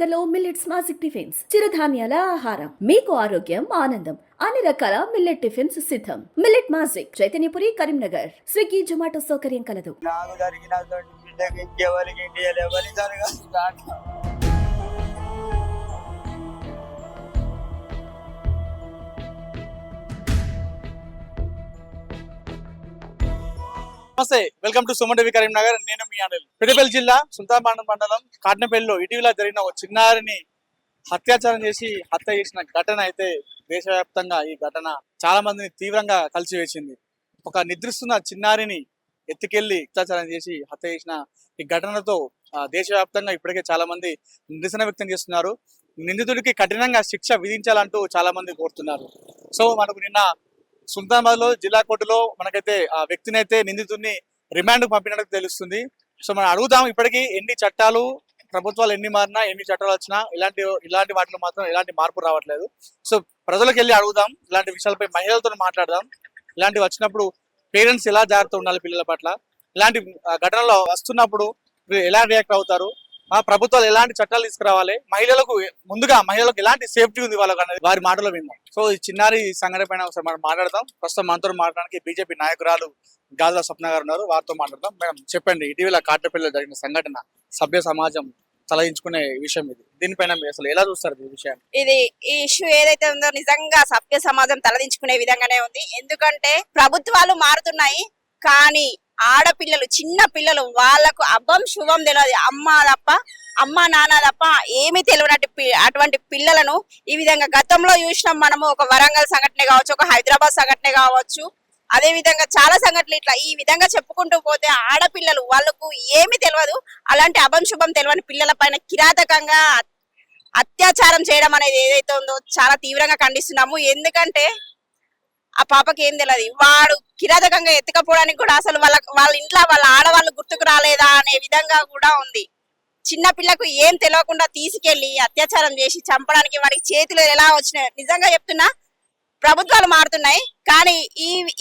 దగ్గరలో millets Magic tiffins చిరుధాన్యాల ఆహారం మీకు ఆరోగ్యం ఆనందం అన్ని రకాల మిల్లెట్ టిఫిన్స్ సిద్ధం. Millet Magic Chaitanyapuri Karimnagar. Swiggy Zomato సౌకర్యం కలదు. నాకు జరిగిన బిడ్డకి ఇంకెవరికి ఇండియాలో జరగాలి. నమస్తే, welcome to Suman TV Karimnagar. నేను మీ అనిల్. పెద్దపల్లి జిల్లా సుల్తాన్పేట మండలం కాట్నపల్లిలో ఇటీవల జరిగిన ఒక చిన్నారిని అత్యాచారం చేసి హత్య చేసిన ఘటన అయితే దేశవ్యాప్తంగా ఈ ఘటన చాలా మందిని తీవ్రంగా కలిసివేసింది. ఒక నిద్రిస్తున్న చిన్నారిని ఎత్తుకెళ్లి అత్యాచారం చేసి హత్య చేసిన ఈ ఘటనతో దేశవ్యాప్తంగా ఇప్పటికే చాలా మంది నిరసన వ్యక్తం చేస్తున్నారు. నిందితుడికి కఠినంగా శిక్ష విధించాలంటూ చాలా మంది కోరుతున్నారు. సో మనకు నిన్న సుల్తానాబాద్ లో జిల్లా కోర్టులో మనకైతే ఆ వ్యక్తిని అయితే నిందితుడిని రిమాండ్ పంపినట్టు తెలుస్తుంది. సో మనం అడుగుదాం, ఇప్పటికీ ఎన్ని చట్టాలు ప్రభుత్వాలు ఎన్ని మారినా ఎన్ని చట్టాలు వచ్చినా ఇలాంటి వాటిలో మాత్రం ఎలాంటి మార్పు రావట్లేదు. సో ప్రజలకు వెళ్ళి అడుగుదాం, ఇలాంటి విషయాలపై మహిళలతో మాట్లాడదాం. ఇలాంటివి వచ్చినప్పుడు పేరెంట్స్ ఎలా జాగ్రత్త ఉండాలి పిల్లల పట్ల, ఇలాంటి ఘటనలు వస్తున్నప్పుడు ఎలా రియాక్ట్ అవుతారు, ప్రభుత్వాలు ఎలాంటి చట్టాలు తీసుకురావాలి, మహిళలకు ఎలాంటి సేఫ్టీ ఉంది వాళ్ళకి అనేది వారి మాటలో విందాం. సో ఈ చిన్నారి సంఘటన పైన ఒకసారి మనం మాట్లాడదాం. ప్రస్తుతం మనతో మాట్లాడడానికి బీజేపీ నాయకురాలు గాజుల స్వప్న గారు ఉన్నారు, వారితో మాట్లాడదాం. మేడం చెప్పండి, ఇటీవల కాట్రపల్లిలో జరిగిన సంఘటన సభ్య సమాజం తలదించుకునే విషయం ఇది. దీనిపైన మీరు అసలు ఎలా చూస్తారు ఈ విషయాన్ని? ఈ ఇష్యూ ఏదైతే ఉందో నిజంగా సభ్య సమాజం తలదించుకునే విధంగానే ఉంది. ఎందుకంటే ప్రభుత్వాలు మారుతున్నాయి, కానీ ఆడపిల్లలు చిన్న పిల్లలు వాళ్ళకు అబ్బం శుభం తెలియదు, అమ్మ నాన్న తప్ప ఏమీ తెలియనట్టు అటువంటి పిల్లలను ఈ విధంగా గతంలో చూసినాం మనము. ఒక వరంగల్ సంఘటన కావచ్చు, ఒక హైదరాబాద్ సంఘటన కావచ్చు, అదే విధంగా చాలా సంఘటనలు ఇట్లా ఈ విధంగా చెప్పుకుంటూ పోతే ఆడపిల్లలు వాళ్ళకు ఏమీ తెలియదు, అలాంటి అభం శుభం తెలియని పిల్లల పైన కిరాతకంగా అత్యాచారం చేయడం అనేది ఏదైతే ఉందో చాలా తీవ్రంగా ఖండిస్తున్నాము. ఎందుకంటే ఆ పాపకి ఏం తెలియదు, వాడు కిరాతకంగా ఎత్తుకపోవడానికి కూడా అసలు వాళ్ళ ఇంట్లో వాళ్ళ ఆడవాళ్ళు గుర్తుకు రాలేదా అనే విధంగా కూడా ఉంది. చిన్న పిల్లకు ఏం తెలియకుండా తీసుకెళ్లి అత్యాచారం చేసి చంపడానికి వాడికి చేతులు ఎలా వచ్చినాయి. నిజంగా చెప్తున్నా, ప్రభుత్వాలు మారుతున్నాయి, కానీ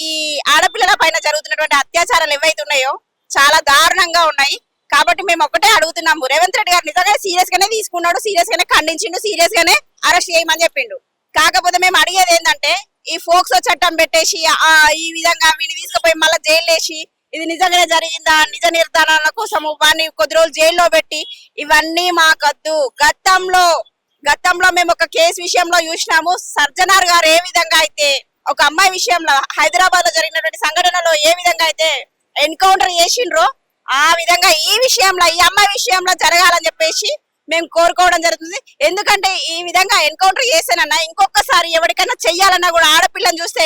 ఈ ఆడపిల్లల పైన జరుగుతున్నటువంటి అత్యాచారాలు ఏవైతే ఉన్నాయో చాలా దారుణంగా ఉన్నాయి. కాబట్టి మేము ఒక్కటే అడుగుతున్నాము, రేవంత్ రెడ్డి గారు నిజంగా సీరియస్ గానే తీసుకున్నాడు, సీరియస్ గానే ఖండించిండు, సీరియస్ గానే అరెస్ట్ చేయమని చెప్పిండు. కాకపోతే మేము అడిగేది ఏంటంటే, ఈ ఫోక్సో చట్టం పెట్టేసి ఈ విధంగా వీని తీసుకుపోయి మళ్ళీ జైలు వేసి ఇది నిజంగానే జరిగిందా నిజ నిర్ధారణ కోసం వాడిని కొద్ది రోజులు జైల్లో పెట్టి ఇవన్నీ మాకొద్దు. గతంలో మేము ఒక కేసు విషయంలో చూసినాము. సర్జనార్ గారు ఏ విధంగా అయితే ఒక అమ్మాయి విషయంలో హైదరాబాద్ లో జరిగినటువంటి సంఘటనలో ఏ విధంగా అయితే ఎన్కౌంటర్ చేసిండ్రో ఆ విధంగా ఈ అమ్మాయి విషయంలో జరగాలని చెప్పేసి మేము కోరుకోవడం జరుగుతుంది. ఎందుకంటే ఈ విధంగా ఎన్కౌంటర్ చేసానన్నా ఇంకొకసారి ఎవరికైనా చెయ్యాలన్నా కూడా ఆడపిల్లని చూస్తే,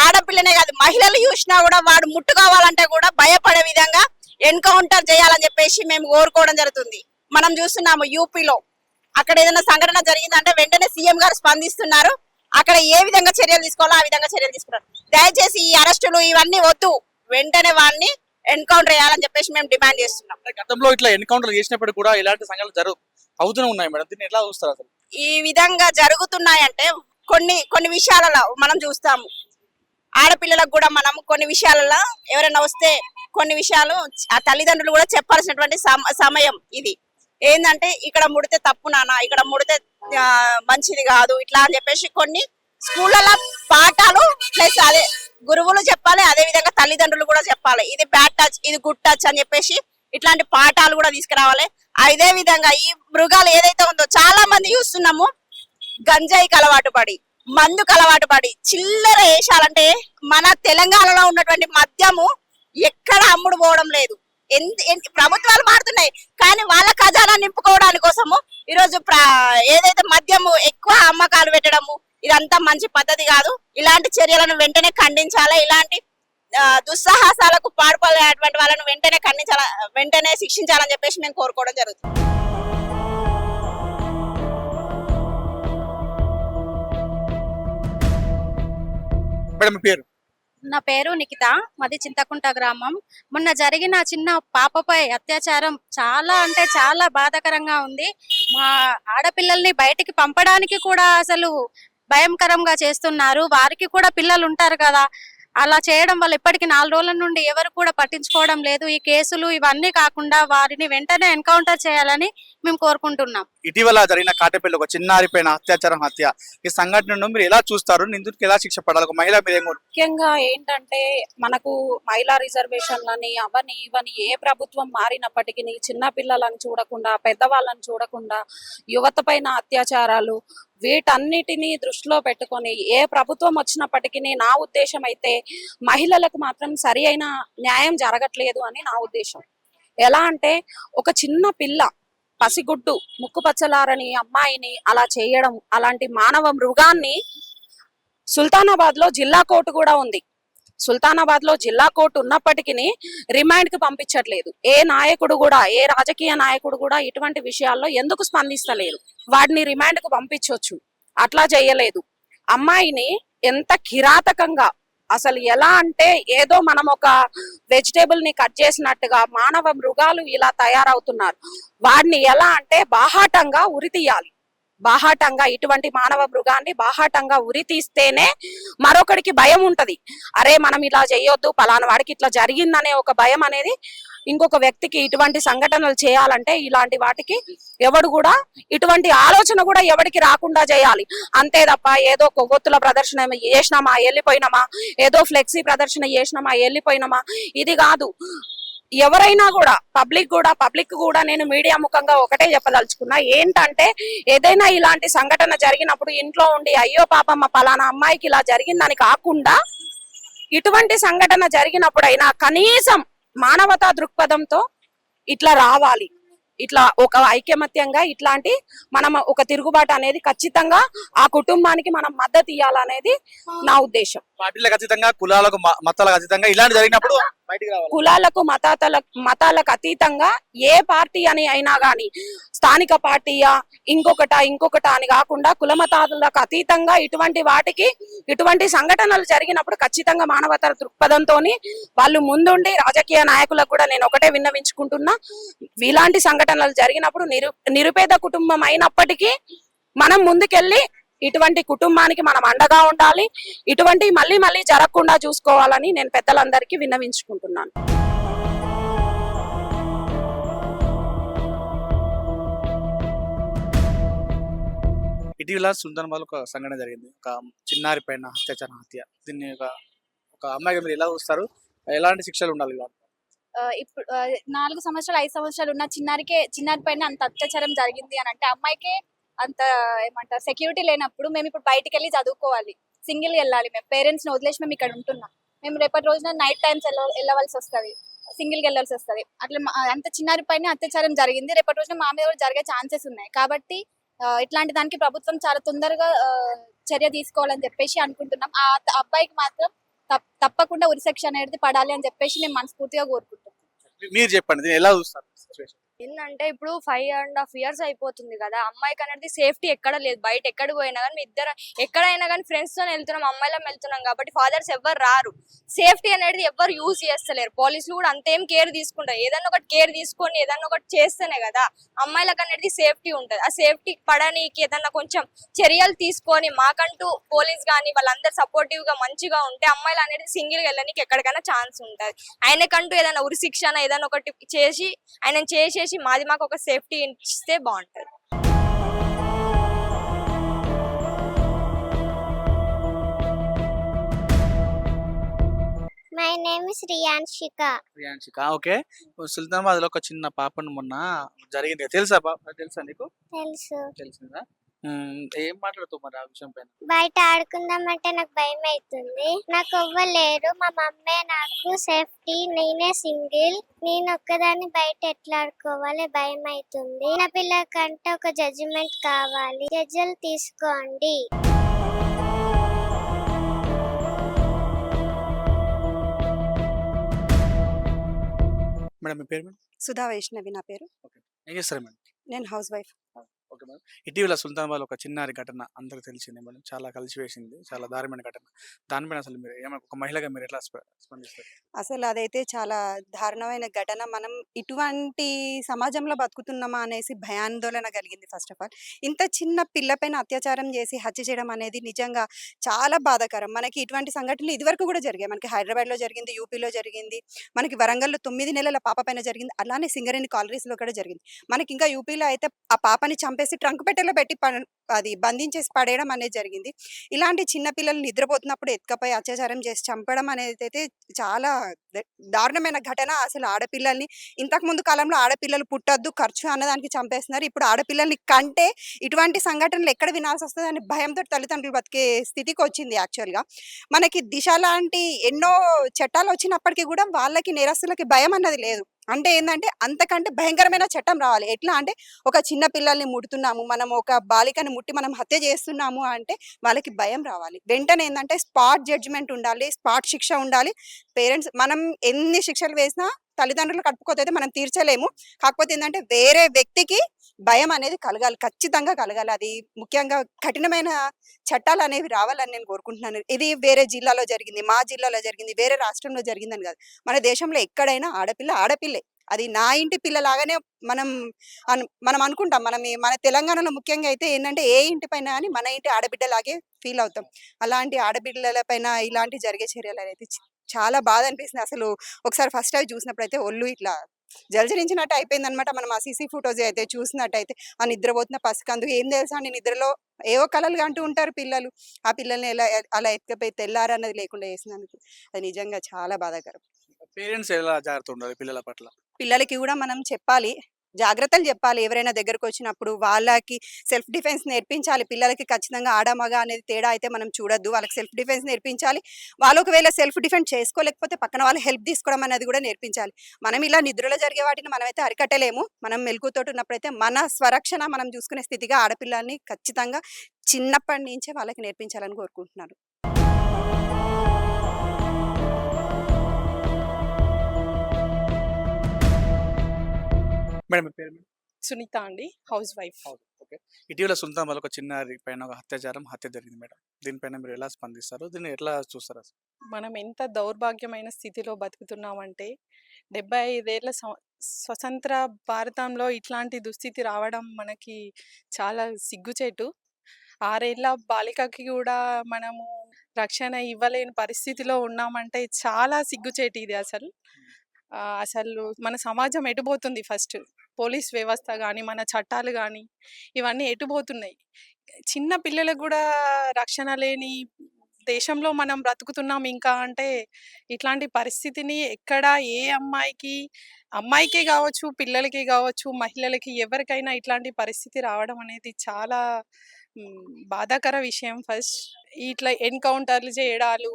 ఆడపిల్లనే కాదు మహిళలు చూసినా కూడా వాడు ముట్టుకోవాలంటే కూడా భయపడే విధంగా ఎన్కౌంటర్ చేయాలని చెప్పేసి మేము కోరుకోవడం జరుగుతుంది. మనం చూస్తున్నాము యూపీలో అక్కడ ఏదైనా సంఘటన జరిగిందంటే వెంటనే సీఎం గారు స్పందిస్తున్నారు. అక్కడ ఏ విధంగా చర్యలు తీసుకోవాలో ఆ విధంగా చర్యలు తీసుకున్నారు. దయచేసి ఈ అరెస్టులు ఇవన్నీ వద్దు, వెంటనే వాడిని ఎన్కౌంటర్ చేయాలని చెప్పేసి మేము డిమాండ్ చేస్తున్నాం. గతంలో ఇట్లా ఎన్కౌంటర్ చేసినప్పుడు కూడా ఇలాంటి సంఘటనలు అవుతూనే ఉన్నాయి మేడం, దీన్ని ఎలా చూస్తారు అసలు? ఈ విధంగా జరుగుతున్నాయంటే కొన్ని విషయాలలో మనం చూస్తాము. ఆడపిల్లలకు కూడా మనం కొన్ని విషయాలలో ఎవరైనా వస్తే కొన్ని విషయాలు ఆ తల్లిదండ్రులు కూడా చెప్పాల్సినటువంటి సమయం ఇది. ఏంటంటే ఇక్కడ ముడితే తప్పు నాన్న, ఇక్కడ ముడితే మంచిది కాదు ఇట్లా అని చెప్పేసి కొన్ని స్కూళ్ళలో పాఠాలు ప్లస్ అదే గురువులు చెప్పాలి, అదే విధంగా తల్లిదండ్రులు కూడా చెప్పాలి. ఇది బ్యాడ్ టచ్, ఇది గుడ్ టచ్ అని చెప్పేసి ఇట్లాంటి పాఠాలు కూడా తీసుకురావాలి. అదే విధంగా ఈ మృగాలు ఏదైతే ఉందో చాలా మంది చూస్తున్నాము, గంజాయికి అలవాటు పడి మందుకు అలవాటు పడి చిల్లర వేషాలంటే మన తెలంగాణలో ఉన్నటువంటి మద్యము ఎక్కడ అమ్ముడు పోవడం లేదు. ప్రభుత్వాలు మారుతున్నాయి, కానీ వాళ్ళ ఖజానా నింపుకోవడానికి కోసము ఈరోజు ఏదైతే మద్యము ఎక్కువ అమ్మకాలు పెట్టడము ఇదంతా మంచి పద్ధతి కాదు. ఇలాంటి చర్యలను వెంటనే ఖండించాలి. ఇలాంటి దుస్సాహసాలకు పాల్పడేటువంటి వాళ్ళను వెంటనే శిక్షించాలని చెప్పేసి మేము కోరుకోవడం జరుగుతుంది. నా పేరు నిఖిత, మాది చింతకుంట గ్రామం. మొన్న జరిగిన చిన్న పాపపై అత్యాచారం చాలా అంటే చాలా బాధాకరంగా ఉంది. మా ఆడపిల్లల్ని బయటికి పంపడానికి కూడా అసలు భయంకరంగా చేస్తున్నారు. వారికి కూడా పిల్లలు ఉంటారు కదా, అలా చేయడం వల్ల ఇప్పటికి 4 రోజుల నుండి ఎవరు కూడా పట్టించుకోవడం లేదు. ఈ కేసులు ఇవన్నీ కాకుండా వారిని వెంటనే ఎన్కౌంటర్ చేయాలని మేము కోరుకుంటున్నాం. ఇటీవల జరిగిన కాటేపల్లి ఒక చిన్నారిపైన అత్యాచారం హత్య ఈ సంఘటనను మీరు ఎలా చూస్తారు? నిందితుడికి ఎలా శిక్ష పడాలి? ఒక మహిళ మీద ముఖ్యంగా ఏంటంటే మనకు మహిళా రిజర్వేషన్లని అవని ఇవని ఏ ప్రభుత్వం మారినప్పటికీ చిన్న పిల్లలను చూడకుండా పెద్దవాళ్ళని చూడకుండా యువత పైన అత్యాచారాలు వీటన్నిటిని దృష్టిలో పెట్టుకొని ఏ ప్రభుత్వం వచ్చినప్పటికీ నా ఉద్దేశం అయితే మహిళలకు మాత్రం సరి అయిన న్యాయం జరగట్లేదు అని నా ఉద్దేశం. ఎలా అంటే ఒక చిన్న పిల్ల పసిగుడ్డు ముక్కు పచ్చలారని అమ్మాయిని అలా చేయడం, అలాంటి మానవ మృగాన్ని సుల్తానాబాద్ లో జిల్లా కోర్టు కూడా ఉంది. సుల్తానాబాద్ లో జిల్లా కోర్టు ఉన్నప్పటికీ రిమాండ్ కి పంపించట్లేదు. ఏ నాయకుడు కూడా, ఏ రాజకీయ నాయకుడు కూడా ఇటువంటి విషయాల్లో ఎందుకు స్పందిస్తలేరు? వాడిని రిమాండ్ కు పంపించవచ్చు, అట్లా చేయలేదు. అమ్మాయిని ఎంత కిరాతకంగా, అసలు ఎలా అంటే ఏదో మనం ఒక వెజిటేబుల్ ని కట్ చేసినట్టుగా మానవ మృగాలు ఇలా తయారవుతున్నారు. వాడిని ఎలా అంటే బాహాటంగా ఉరి తీయాలి. బాహాటంగా ఇటువంటి మానవ మృగాన్ని బాహాటంగా ఉరి తీస్తేనే మరొకడికి భయం ఉంటది. అరే మనం ఇలా చేయొద్దు, పలానా వాడికి ఇట్లా జరిగిందనే ఒక భయం అనేది ఇంకొక వ్యక్తికి ఇటువంటి సంఘటనలు చేయాలంటే ఇలాంటి వాటికి ఎవడు కూడా ఇటువంటి ఆలోచన కూడా ఎవరికి రాకుండా చేయాలి. అంతే తప్ప ఏదో కొవ్వొత్తుల ప్రదర్శన చేసినామా వెళ్ళిపోయినామా, ఏదో ఫ్లెక్సీ ప్రదర్శన చేసినామా వెళ్ళిపోయినామా, ఇది కాదు. ఎవరైనా కూడా పబ్లిక్ కూడా నేను మీడియా ముఖంగా ఒకటే చెప్పదలుచుకున్నా, ఏంటంటే ఏదైనా ఇలాంటి సంఘటన జరిగినప్పుడు ఇంట్లో ఉండి అయ్యో పాపమ్మ పలానా అమ్మాయికి ఇలా జరిగిందని కాకుండా ఇటువంటి సంఘటన జరిగినప్పుడైనా కనీసం మానవతా దృక్పథంతో ఇట్లా రావాలి. ఇట్లా ఒక ఐకమత్యంగా ఇట్లాంటి మనం ఒక తిరుగుబాటు అనేది ఖచ్చితంగా ఆ కుటుంబానికి మనం మద్దతు ఇవ్వాలనేది నా ఉద్దేశం. పార్టీలకు అతీతంగా, కులాలకు మతాలకు అతీతంగా ఇలాంటి జరిగినప్పుడు కులాలకు మతాలకు అతీతంగా ఏ పార్టీ అని అయినా గాని, స్థానిక పార్టీయా ఇంకొకట అని కాకుండా కుల మతాలకు అతీతంగా ఇటువంటి వాటికి ఇటువంటి సంఘటనలు జరిగినప్పుడు ఖచ్చితంగా మానవతా దృక్పథంతో వాళ్ళు ముందుండి, రాజకీయ నాయకులకు కూడా నేను ఒకటే విన్నవించుకుంటున్నా, ఇలాంటి సంఘటనలు జరిగినప్పుడు నిరుపేద కుటుంబం అయినప్పటికీ మనం ముందుకెళ్ళి ఇటువంటి కుటుంబానికి మనం అండగా ఉండాలి. ఇటువంటి మళ్ళీ జరగకుండా చూసుకోవాలని నేను పెద్దలందరికీ విన్నవించుకుంటున్నాను. ఇటీవల సుల్తానాబాద్ ఒక సంఘటన జరిగింది. ఒక చిన్నారి పైన హత్య. దీన్ని ఒక అమ్మాయి మీరు ఎలా చూస్తారు? ఎలాంటి శిక్షలు ఉండాలి? ఇప్పుడు 4 సంవత్సరాలు 5 సంవత్సరాలు ఉన్న చిన్నారి పైన అంత అత్యాచారం జరిగింది అని అంటే అమ్మాయికి అంత ఏమంటారు సెక్యూరిటీ లేనప్పుడు మేము ఇప్పుడు బయటికి వెళ్ళి చదువుకోవాలి, సింగిల్ వెళ్ళాలి. మేము పేరెంట్స్ ని వదిలేసి మేము ఇక్కడ ఉంటున్నాం. మేము రేపటి రోజున నైట్ టైమ్స్ వెళ్ళవలసి వస్తుంది, సింగిల్ గా వెళ్ళాల్సి వస్తుంది. అట్లా అంత చిన్నారి పైన అత్యాచారం జరిగింది. రేపటి రోజున మా మీద కూడా జరిగే ఛాన్సెస్ ఉన్నాయి. కాబట్టి ఇట్లాంటి దానికి ప్రభుత్వం చాలా తొందరగా చర్య తీసుకోవాలని చెప్పేసి అనుకుంటున్నాం. ఆ అబ్బాయికి మాత్రం తప్పకుండా ఉరిశిక్ష అనేది పడాలి అని చెప్పేసి మేము మనస్ఫూర్తిగా కోరుకుంటున్నాం. మీరు చెప్పండి, ఎలా చూస్తారు సిచువేషన్? ఏంటంటే ఇప్పుడు 5.5 years అయిపోతుంది కదా, అమ్మాయికి అనేది సేఫ్టీ ఎక్కడ లేదు. బయట ఎక్కడ పోయినా కానీ ఇద్దరు ఎక్కడైనా కానీ ఫ్రెండ్స్ తో వెళ్తున్నాం, అమ్మాయిలం వెళ్తున్నాం కాబట్టి ఫాదర్స్ ఎవరు రారు. సేఫ్టీ అనేది ఎవరు యూజ్ చేస్తలేరు. పోలీసులు కూడా అంతేం కేర్ తీసుకుంటారు. ఏదన్నా ఒకటి కేర్ తీసుకొని ఏదన్నా ఒకటి చేస్తేనే కదా అమ్మాయిలకు అనేది సేఫ్టీ ఉంటుంది. ఆ సేఫ్టీ పడడానికి ఏదన్నా కొంచెం చర్యలు తీసుకొని మాకంటూ పోలీస్ కానీ వాళ్ళందరూ సపోర్టివ్ గా మంచిగా ఉంటే అమ్మాయిలు అనేది సింగిల్ గా వెళ్ళడానికి ఎక్కడికైనా ఛాన్స్ ఉంటుంది. ఆయనకంటూ ఏదైనా ఉరి శిక్షణ ఏదైనా ఒకటి చేసి ఆయన చేసేసి మాకు ఒక సేఫ్టీ ఇస్తే బాగుంటది. My name is Riyanshika. Okay. Sultanabad లో ఒక చిన్న పాపను మొన్న జరిగింది, తెలుసా నీకు? తెలిసిందా? ఏం మాట్లాడుతావు మరి ఆ విషయం పైన? బయట ఆడుకుందామంటే నాకు భయం అవుతుంది. నాకు ఎవ్వలేరు, మా మమ్మీ నాకు సేఫ్టీ, నేనే సింగిల్, నేను ఒక్కదాన్ని బయట ఎట్లా ఆడుకోవాలి, భయం అవుతుంది. నా పిల్లకంటే ఒక జడ్జిమెంట్ కావాలి, జడ్జిలు తీసుకోండి. మేడం మీ పేరు? సుధా వైష్ణవి నా పేరు. ఏం చేస్తారు మేడం? నేను హౌస్ వైఫ్. Okay madam. ఇటీవల సుల్తానాబాద్ ఒక చిన్నారి ఘటన అందరికి తెలిసిందే మేడం. చాలా కలిసివేసింది, చాలా దారుణమైన ఘటన. దానిపైన అసలు మీరు ఒక మహిళగా మీరు ఎట్లా స్పందిస్తారు? అసలు అదైతే చాలా దారుణమైన ఘటన. మనం ఇటువంటి సమాజంలో బతుకుతున్నామా అనేసి భయాందోళన కలిగింది ఫస్ట్ ఆఫ్ ఆల్. ఇంత చిన్న పిల్ల పైన అత్యాచారం చేసి హత్య చేయడం అనేది నిజంగా చాలా బాధాకరం. మనకి ఇటువంటి సంఘటనలు ఇదివరకు కూడా జరిగాయి. మనకి హైదరాబాద్‌లో జరిగింది, యూపీలో జరిగింది, మనకి వరంగల్‌లో 9 నెలల పాప పైన జరిగింది. అలానే సింగరేణి కాలనీస్‌లో కూడా జరిగింది. మనకి ఇంకా యూపీలో అయితే ఆ పాపని చంపేసి ట్రంక్ పెట్టెలో పెట్టి అది బంధించేసి పడేయడం అనేది జరిగింది. ఇలాంటి చిన్న పిల్లలు నిద్రపోతున్నప్పుడు ఎత్తుకపోయి అత్యాచారం చేసి చంపడం అనేదైతే చాలా ద దారుణమైన ఘటన. అసలు ఆడపిల్లల్ని ఇంతకుముందు కాలంలో ఆడపిల్లలు పుట్టొద్దు, ఖర్చు అన్నదానికి చంపేస్తున్నారు. ఇప్పుడు ఆడపిల్లల్ని కంటే ఇటువంటి సంఘటనలు ఎక్కడ వినాల్సొస్తదని భయంతో తల్లిదండ్రులు బతికే స్థితికొచ్చింది యాక్చువల్‌గా. మనకి దిశ లాంటి ఎన్నో చట్టాలొచ్చినప్పటికి గూడా వాళ్ళకి నేరస్తులకి భయం అన్నది లేదు. అంటే ఏందంటే అంతకంటే భయంకరమైన చట్టం రావాలి. ఎట్లా అంటే ఒక చిన్న పిల్లల్ని ముడుతున్నాము, మనం ఒక బాలికని ముట్టి మనం హత్య చేస్తున్నాము అంటే వాళ్ళకి భయం రావాలి. వెంటనే ఏందంటే స్పాట్ జడ్జిమెంట్ ఉండాలి, స్పాట్ శిక్ష ఉండాలి. పేరెంట్స్ మనం ఎన్ని శిక్షలు వేసినా తల్లిదండ్రుల కడుపుకోత అయితే మనం తీర్చలేము. కాకపోతే ఏందంటే వేరే వ్యక్తికి భయం అనేది కలగాలి. ఖచ్చితంగా కలగాలి. అది ముఖ్యంగా కఠినమైన చట్టాలనేవి రావాలని నేను కోరుకుంటున్నాను. ఇది వేరే జిల్లాలో జరిగింది, మా జిల్లాలో జరిగింది, వేరే రాష్ట్రంలో జరిగిందని కాదు. మన దేశంలో ఎక్కడైనా ఆడపిల్ల ఆడపిల్లే. అది నా ఇంటి పిల్లలాగానే మనం మనం అనుకుంటాం. మన తెలంగాణలో ముఖ్యంగా అయితే ఏంటంటే ఏ ఇంటి పైన అని మన ఇంటి ఆడబిడ్డలాగే ఫీల్ అవుతాం. అలాంటి ఆడబిడ్డల పైన ఇలాంటి జరిగే చర్యలు అనేది చాలా బాధ అనిపిస్తుంది. అసలు ఒకసారి ఫస్ట్ టైం చూసినప్పుడైతే ఒళ్ళు ఇట్లా జలజరించినట్టు అయిపోయిందనమాట. మనం ఆ సీసీ ఫుటేజ్ అయితే చూసినట్టయితే ఆ నిద్రపోతున్న పసికందు ఏం తెలుసా అండి, నిద్రలో ఏవో కలలు అంటూ ఉంటారు పిల్లలు. ఆ పిల్లల్ని అలా ఎత్తుకపోయి తెల్లారన్నది లేకుండా చేసినందుకు అది నిజంగా చాలా బాధాకరం. పేరెంట్స్ ఎలా జాగ్రత్త ఉండాలి పిల్లల పట్ల? పిల్లలకి కూడా మనం చెప్పాలి, జాగ్రత్తలు చెప్పాలి. ఎవరైనా దగ్గరకు వచ్చినప్పుడు వాళ్ళకి సెల్ఫ్ డిఫెన్స్ నేర్పించాలి. పిల్లలకి ఖచ్చితంగా ఆడ మగ అనేది తేడా అయితే మనం చూడొద్దు. వాళ్ళకి సెల్ఫ్ డిఫెన్స్ నేర్పించాలి. వాళ్ళు ఒకవేళ సెల్ఫ్ డిఫెన్స్ చేసుకోలేకపోతే పక్కన వాళ్ళు హెల్ప్ తీసుకోవడం అనేది కూడా నేర్పించాలి. మనం ఇలా నిద్రలో జరిగే వాటిని మనమైతే అరికట్టలేము. మనం మెలకువతోటి ఉన్నప్పుడైతే మన స్వరక్షణ మనం చూసుకునే స్థితిగా ఆడపిల్లల్ని ఖచ్చితంగా చిన్నప్పటి నుంచే వాళ్ళకి నేర్పించాలని కోరుకుంటున్నాను. మేడం మీ పేరు మేడం? సునీత అండి, హౌస్ వైఫ్. ఓకే. ఇటీవల సుల్తానాబాద్ ఒక చిన్నారి పైన ఒక హత్య జరిగింది మేడం. దీనిపైన మీరు ఎలా స్పందిస్తారు? దీన్ని ఎట్లా చూస్తారు అసలు? మనం ఎంత దౌర్భాగ్యమైన స్థితిలో బతుకుతున్నామంటే 75 ఏళ్ల స్వతంత్ర భారతంలో ఇట్లాంటి దుస్థితి రావడం మనకి చాలా సిగ్గుచేటు. 6 ఏళ్ల బాలికకి కూడా మనము రక్షణ ఇవ్వలేని పరిస్థితిలో ఉన్నామంటే చాలా సిగ్గుచేటు ఇది అసలు. అసలు మన సమాజం ఎటుపోతుంది ఫస్ట్? పోలీస్ వ్యవస్థ కానీ, మన చట్టాలు కానీ ఇవన్నీ ఎటుపోతున్నాయి? చిన్న పిల్లలకు కూడా రక్షణ లేని దేశంలో మనం బ్రతుకుతున్నాం ఇంకా అంటే ఇట్లాంటి పరిస్థితిని ఎక్కడ ఏ అమ్మాయికే కావచ్చు, పిల్లలకి కావచ్చు, మహిళలకి ఎవరికైనా ఇట్లాంటి పరిస్థితి రావడం అనేది చాలా బాధాకర విషయం. ఫస్ట్ ఇట్లా ఎన్కౌంటర్లు చేయడాలు,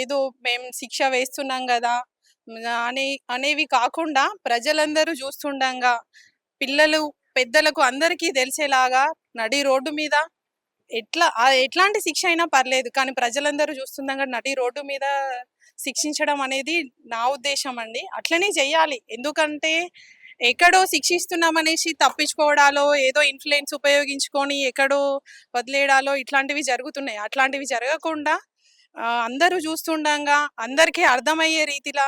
ఏదో మేము శిక్ష వేస్తున్నాం కదా అనేవి కాకుండా ప్రజలందరూ చూస్తుండగా, పిల్లలు పెద్దలకు అందరికీ తెలిసేలాగా నడి రోడ్డు మీద ఎట్లాంటి శిక్ష అయినా పర్లేదు, కానీ ప్రజలందరూ చూస్తుండగా నడి రోడ్డు మీద శిక్షించడం అనేది నా ఉద్దేశం అండి. అట్లనే చెయ్యాలి. ఎందుకంటే ఎక్కడో శిక్షిస్తున్నామనేసి తప్పించుకోవడాలో, ఏదో ఇన్ఫ్లుయెన్స్ ఉపయోగించుకొని ఎక్కడో వదిలేయడాలో ఇట్లాంటివి జరుగుతున్నాయి. అట్లాంటివి జరగకుండా అందరూ చూస్తుండగా అందరికీ అర్థమయ్యే రీతిలా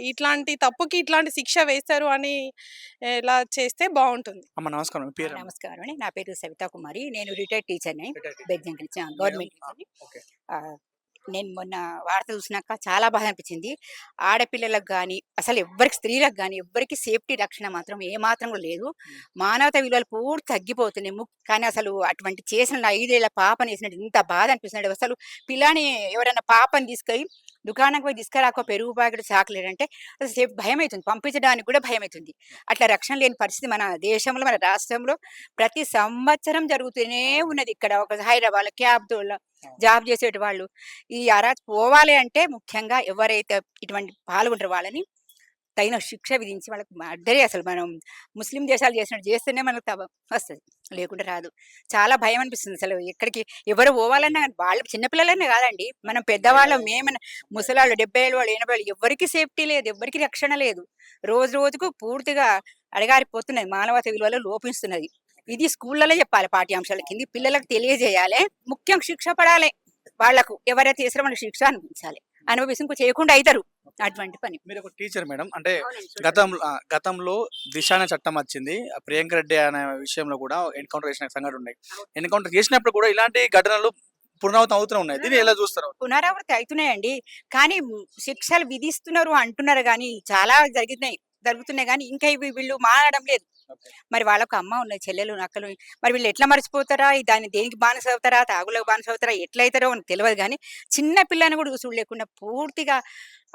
ఇట్లాంటి తప్పుకి ఇట్లాంటి శిక్ష వేస్తారు అని ఇలా చేస్తే బాగుంటుంది. అమ్మ నమస్కారం. మీ పేరు? నమస్కారం అండి, నా పేరు సవితా కుమారి. నేను రిటైర్డ్ టీచర్ని, బెజ్జంకి గవర్నమెంట్ టీచర్ని. ఓకే. నేను మొన్న వార్త చూసినాక చాలా బాధ అనిపించింది. ఆడపిల్లలకు కానీ, అసలు ఎవ్వరికి, స్త్రీలకు కానీ ఎవ్వరికి సేఫ్టీ రక్షణ మాత్రం ఏమాత్రం కూడా లేదు. మానవత విలువలు పూర్తి తగ్గిపోతున్నాయి. కానీ అసలు అటువంటి చేసిన 5 ఏళ్ల పాపని వేసినట్టు ఇంత బాధ అనిపిస్తున్నాడు. అసలు పిల్లని ఎవరైనా పాపని తీసుకొని దుకాణంకి పోయి తీసుకురాక పెరుగు ప్యాకెట్ చాకలేడంటే అసలు సేఫ్ భయం అవుతుంది, పంపించడానికి కూడా భయం అవుతుంది. అట్లా రక్షణ లేని పరిస్థితి మన దేశంలో, మన రాష్ట్రంలో ప్రతి సంవత్సరం జరుగుతూనే ఉన్నది. ఇక్కడ ఒక హైదరాబాద్ క్యాబ్తో జాబ్ చేసేటి వాళ్ళు ఈ పోవాలి అంటే ముఖ్యంగా ఎవరైతే ఇటువంటి పాల్గొంటారో వాళ్ళని తగిన శిక్ష విధించి వాళ్ళకి అడ్డరే. అసలు మనం ముస్లిం దేశాలు చేసినట్టు చేస్తేనే మనకు వస్తుంది, లేకుంటే రాదు. చాలా భయం అనిపిస్తుంది. అసలు ఎక్కడికి ఎవరు పోవాలన్నా వాళ్ళు చిన్నపిల్లలన్నా కాదండి, మనం పెద్దవాళ్ళం, మేమన్నా ముసలాళ్ళు, 70 ఏళ్ళు వాళ్ళు, 80 ఏళ్ళు, ఎవరికి సేఫ్టీ లేదు, ఎవరికి రక్షణ లేదు. రోజు రోజుకు పూర్తిగా అడగారిపోతున్నది, మానవత విలువలు లోపిస్తున్నది. ఇది స్కూళ్ళలో చెప్పాలి, పాఠ్యాంశాల కింద పిల్లలకు తెలియజేయాలి. ముఖ్యం శిక్ష పడాలి, వాళ్లకు ఎవరైతే చేసారో వాళ్ళకి శిక్ష అనిపించాలి. అనుభవించి ఇంకో చేయకుండా అవుతారు అటువంటి పని. మీరు ఒక టీచర్ మేడం, అంటే అవునండి. గతంలో దిశ అనే చట్టం వచ్చింది. ప్రియాంక రెడ్డి అనే విషయంలో కూడా ఎన్కౌంటర్ చేసిన సంఘటనలు ఉన్నాయి. ఎన్కౌంటర్ చేసినప్పుడు కూడా ఇలాంటి ఘటనలు పునరావృతం అవుతూనే ఉన్నాయి. దీన్ని ఎలా చూస్తారు? పునరావృతి అవుతున్నాయండి, కానీ శిక్షలు విధిస్తున్నారు అంటున్నారు, కానీ చాలా జరుగుతున్నాయి కానీ ఇంకా ఇవి వీళ్ళు మారడం లేదు. మరి వాళ్ళకు అమ్మ ఉన్నాయి, చెల్లెలు అక్కలు, మరి వీళ్ళు ఎట్లా మర్చిపోతారా? దాన్ని దేనికి బానిస అవుతారా, తాగులకు బానిస అవుతారా, ఎట్లయితారో మనకు తెలియదు. కానీ చిన్న పిల్లని కూడా చూడలేకుండా పూర్తిగా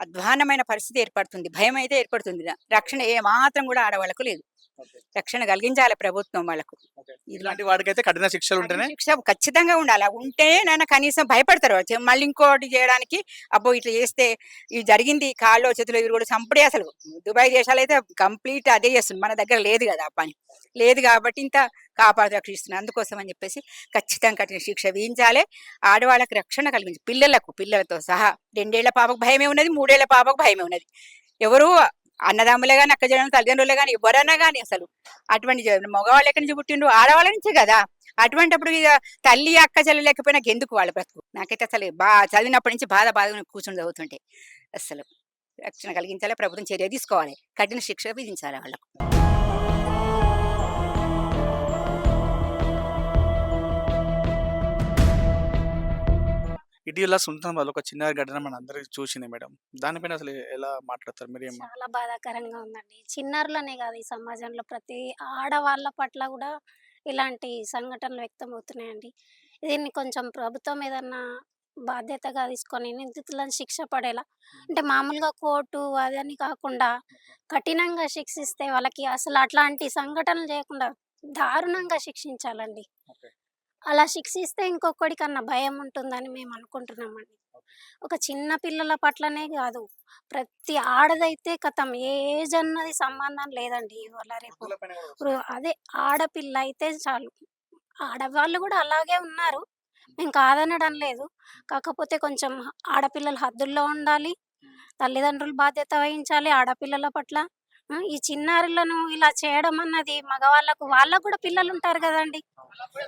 అధ్వానమైన పరిస్థితి ఏర్పడుతుంది, భయం అయితే ఏర్పడుతుంది. రక్షణ ఏ మాత్రం కూడా ఆడవాళ్ళకు లేదు. రక్షణ కలిగించాలి ప్రభుత్వం వాళ్ళకు. ఇలాంటి వాడికైతే కఠిన శిక్షలు ఉంటేనే శిక్ష ఖచ్చితంగా ఉండాలి. ఉంటే నాన్న కనీసం భయపడతారు. మళ్ళీ ఇంకోటి చేయడానికి, అబ్బో ఇట్లా చేస్తే ఇది జరిగింది, కాళ్ళు చేతులు ఇవి కూడా చంపడే. అసలు దుబాయ్ దేశాలు అయితే కంప్లీట్ అదే చేస్తుంది, మన దగ్గర లేదు కదా ఆ పని, లేదు కాబట్టి ఇంత కాపాడు రక్షిస్తున్నారు. అందుకోసం అని చెప్పేసి ఖచ్చితంగా కఠిన శిక్ష విధించాలి. ఆడవాళ్ళకి రక్షణ కలిగించి పిల్లలతో సహా. 2 ఏళ్ల పాపకు భయమే ఉన్నది, 3 ఏళ్ల పాపకు భయమే ఉన్నది. ఎవరు అన్నదమ్ములే కానీ, అక్కజనులు, తల్లిదండ్రులే కానీ, ఎవరన్నా కానీ అసలు అటువంటి మగవాళ్ళు ఎక్కడి నుంచి పుట్టిండు, ఆడవాళ్ళ నుంచే కదా. అటువంటిప్పుడు ఇక తల్లి అక్క చెల్లి లేకపోయినా ఎందుకు వాళ్ళ బ్రతుకు? నాకైతే అసలు చదివినప్పటి నుంచి బాధ కూర్చొని చదువుతుంటే అసలు రక్షణ కలిగించాలి, ప్రభుత్వం చర్య తీసుకోవాలి, కఠిన శిక్ష విధించాలి వాళ్ళకు. ఇటీవల సుల్తానాబాద్ ఒక చిన్న ఘటన మన అందరికి చూసింది మేడం. దానిపైన అసలు ఎలా మాట్లాడతారు మీరు? చాలా బాధాకరంగా ఉందండి. చిన్నారులనే కాదు, ఈ సమాజంలో ప్రతి ఆడవాళ్ళ పట్ల కూడా ఇలాంటి సంఘటనలు వ్యక్తమవుతున్నాయండి. దీన్ని కొంచెం ప్రభుత్వం ఏదన్నా బాధ్యతగా తీసుకొని నిందితులను శిక్ష పడేలా, అంటే మామూలుగా కోర్టు అదని కాకుండా కఠినంగా శిక్షిస్తే వాళ్ళకి అసలు అట్లాంటి సంఘటనలు చేయకుండా దారుణంగా శిక్షించాలండి. అలా శిక్షిస్తే ఇంకొకడికన్నా భయం ఉంటుందని మేము అనుకుంటున్నామండి. ఒక చిన్న పిల్లల పట్లనే కాదు, ప్రతి ఆడదైతే కథం ఏ ఏజ్ అన్నది సంబంధం లేదండి. ఇవాళ రేపు అదే ఆడపిల్ల అయితే చాలు. ఆడవాళ్ళు కూడా అలాగే ఉన్నారు, మేము కాదనడం లేదు. కాకపోతే కొంచెం ఆడపిల్లలు హద్దుల్లో ఉండాలి, తల్లిదండ్రులు బాధ్యత వహించాలి ఆడపిల్లల పట్ల. ఈ చిన్నారులను ఇలా చేయడం అన్నది మగవాళ్ళకు, వాళ్ళకు కూడా పిల్లలు ఉంటారు కదండి.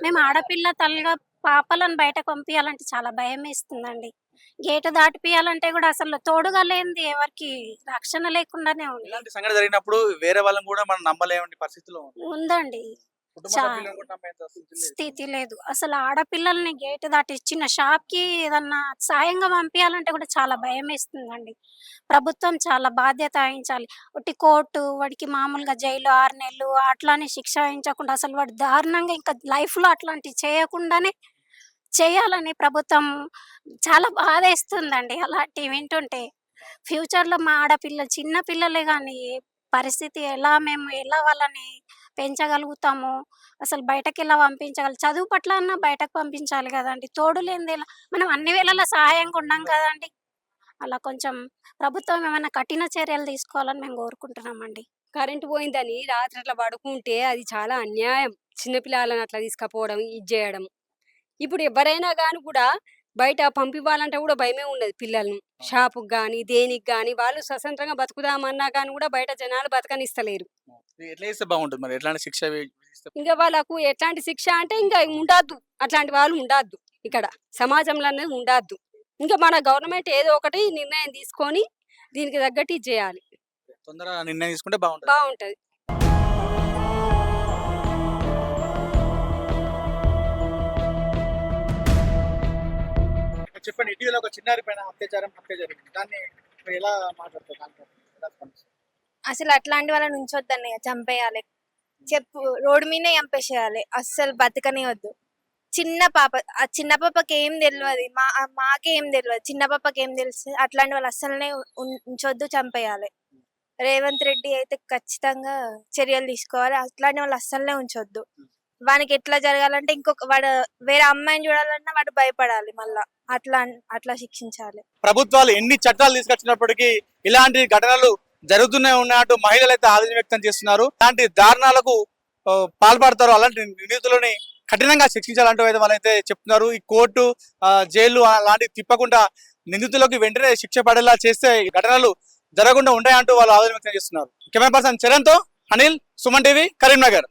మేము ఆడపిల్ల తల్లిగా పాపలను బయటకు పంపించాలంటే చాలా భయం వేస్తుందండి. గేటు దాటిపియాలంటే కూడా అసలు తోడుగా లేనిది ఎవరికి రక్షణ లేకుండానే ఉంది. ఇలాంటి సంఘటన జరిగినప్పుడు వేరే వాళ్ళని కూడా మనం నమ్మలేని పరిస్థితిలో ఉందండి. స్థితి లేదు. అసలు ఆడపిల్లల్ని గేటు దాటి చిన్న షాప్ కి ఏదన్నా సాయంగా పంపించాలంటే కూడా చాలా భయం వేస్తుందండి. ప్రభుత్వం చాలా బాధ్యత వహించాలి. ఒకటి కోర్టు వాడికి మామూలుగా జైలు 6 నెలలు అట్లానే శిక్ష వహించకుండా అసలు వాడు దారుణంగా ఇంకా లైఫ్ లో అట్లాంటివి చేయకుండానే చేయాలని ప్రభుత్వం చాలా బాధేస్తుందండి అలాంటివి వింటుంటే. ఫ్యూచర్ లో మా ఆడపిల్లలు చిన్న పిల్లలే కానీ పరిస్థితి మేము ఎలా వాళ్ళని పెంచగలుగుతాము, అసలు బయటకి ఎలా పంపించగలం, చదువు పట్ల అన్నా బయటకు పంపించాలి కదండి. తోడు లేనిది ఎలా, మనం అన్ని వేళలా సహాయంగా ఉన్నాం కదండి. అలా కొంచెం ప్రభుత్వం ఏమైనా కఠిన చర్యలు తీసుకోవాలని మేము కోరుకుంటున్నామండి. కరెంటు పోయిందని రాత్రి అట్లా పడుకుంటే అది చాలా అన్యాయం. చిన్నపిల్లలను అట్లా తీసుకుపోవడం, ఇది చేయడం. ఇప్పుడు ఎవరైనా కానీ కూడా బయట పంపివ్వాలంటే కూడా భయమే ఉన్నది పిల్లలను. షాపుకి కానీ దేనికి కానీ వాళ్ళు స్వతంత్రంగా బతుకుదామన్నా కానీ కూడా బయట జనాలు బతకనిస్తలేరు. ఎట్లా చేస్తే బాగుంటుంది మరి? ఎట్లాంటి శిక్ష ఇంకా వాళ్ళకు ఎట్లాంటి శిక్ష అంటే ఇంకా ఉండద్దు, అట్లాంటి వాళ్ళు ఉండద్దు, ఇక్కడ సమాజంలో అనేది ఉండద్దు. ఇంకా మన గవర్నమెంట్ ఏదో ఒకటి నిర్ణయం తీసుకొని దీనికి తగ్గట్టు చేయాలి. తొందరగా నిర్ణయం తీసుకుంటే బాగుంటుంది. బాగుంటది. చెప్పండి, ఇటీవల ఒక చిన్నారి పైన హత్య జరిగింది, దాన్ని మీరు ఎలా మాట్లాడతారు? అసలు అట్లాంటి వాళ్ళని ఉంచొద్దని చంపేయాలి, చెప్పు రోడ్డు మీదే చంపేసేయాలి, అస్సలు బతకనివద్దు. చిన్న పాప, ఆ చిన్న పాపకి ఏం తెలియదు, మాకేం తెలియదు, చిన్న పాపకి ఏం తెలుసు. అట్లాంటి వాళ్ళు అస్సలనే ఉంచొద్దు, చంపేయాలి. రేవంత్ రెడ్డి అయితే ఖచ్చితంగా చర్యలు తీసుకోవాలి, అట్లాంటి వాళ్ళు అస్సలనే ఉంచొద్దు. వానికి ఎట్లా జరగాలంటే వాడు వేరే అమ్మాయిని చూడాలన్నా వాడు భయపడాలి, మళ్ళా అట్లా శిక్షించాలి. ప్రభుత్వాలు ఎన్ని చట్టాలు తీసుకొచ్చినప్పటికీ ఇలాంటి ఘటనలు జరుగుతూనే ఉన్నట్టు మహిళలు అయితే ఆవేదన వ్యక్తం చేస్తున్నారు. అలాంటి దారుణాలకు పాల్పడతారు, అలాంటి నిందితులని కఠినంగా శిక్షించాలంటూ అయితే వాళ్ళైతే చెప్తున్నారు. ఈ కోర్టు జైలు అలాంటివి తిప్పకుండా నిందితులకు వెంటనే శిక్ష పడేలా చేస్తే ఘటనలు జరగకుండా ఉంటాయంటూ వాళ్ళు ఆవేదన వ్యక్తం చేస్తున్నారు. కెమెరా పర్సన్ చరణ్తో అనిల్, సుమన్ టీవీ, కరీంనగర్.